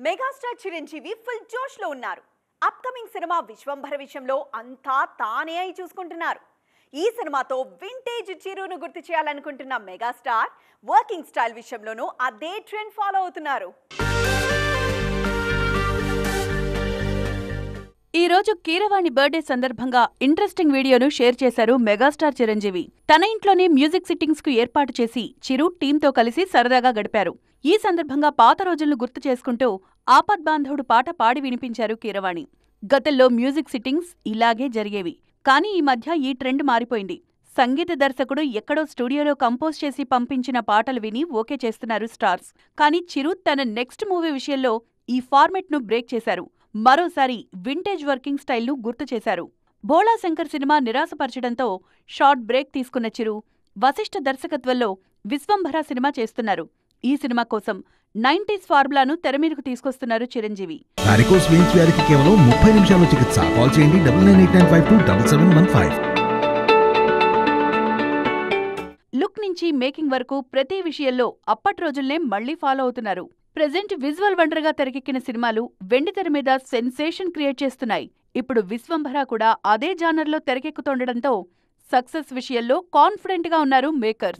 Megastar Chiranjeevi full జోష్ లో ఉన్నారు. అప్కమింగ్ సినిమా విశ్వంభర విషయంలో అంతా తానే అయి చూసుకుంటున్నారు. ఈ సినిమాతో వింటేజ్ చిరును గుర్తు చేయాలనుకుంటున్న మెగాస్టార్ వర్కింగ్ స్టైల్ విషయంలోనూ అదే ట్రెండ్ ఫాలో అవుతున్నారు. ఈ రోజు కీరవాణి బర్త్డే సందర్భంగా ఇంట్రెస్టింగ్ వీడియోను షేర్ చేశారు మెగాస్టార్ చిరంజీవి. తన ఇంట్లోనే మ్యూజిక్ సిట్టింగ్స్ కు ఏర్పాటు చేసి చిరు టీంతో కలిసి సరదాగా గడిపారు. ఈ సందర్భంగా పాత రోజులను గుర్తు చేసుకుంటూ ఆపద్బాంధవుడు పాట పాడి వినిపించారు కీరవాణి. గతంలో మ్యూజిక్ సిట్టింగ్స్ ఇలాగే జరిగేవి. కానీ ఈ మధ్య ఈ ట్రెండ్ మారిపోయింది. సంగీత దర్శకుడు ఎక్కడో స్టూడియోలో కంపోజ్ చేసి పంపించిన పాటలు విని ఓకే చేస్తున్నారు స్టార్స్. కానీ చిరు తన నెక్స్ట్ మూవీ విషయంలో ఈ ఫార్మెట్ ను బ్రేక్ చేశారు. మరోసారి వింటేజ్ వర్కింగ్ స్టైల్ను గుర్తు చేశారు. భోళా శంకర్ సినిమా నిరాశపరచడంతో షార్ట్ బ్రేక్ తీసుకున్న చిరు వశిష్ఠ దర్శకత్వంలో విశ్వంభర సినిమా చేస్తున్నారు. ఈ సినిమా కోసం 90s ఫార్ములాను తెరమీదకు తీసుకొస్తున్నారు చిరంజీవి. వారికోస్ వెయిన్స్ వ్యాధికి కేవలం 30 నిమిషాల్లో చికిత్స. కాల్ చేయండి 9989527715. లుక్ నుంచి మేకింగ్ వరకు ప్రతి విషయంలో అప్పటి రోజుల్నే మళ్లీ ఫాలో అవుతున్నారు. ప్రెజెంట్ విజువల్ వండర్ గా తెరకెక్కిన సినిమాలు వెండితెర మీద సెన్సేషన్ క్రియేట్ చేస్తున్నాయి. ఇప్పుడు విశ్వంభర కూడా అదే జానర్లో తెరకెక్కుతుండటంతో సక్సెస్ విషయంలో కాన్ఫిడెంట్ గా ఉన్నారు మేకర్స్.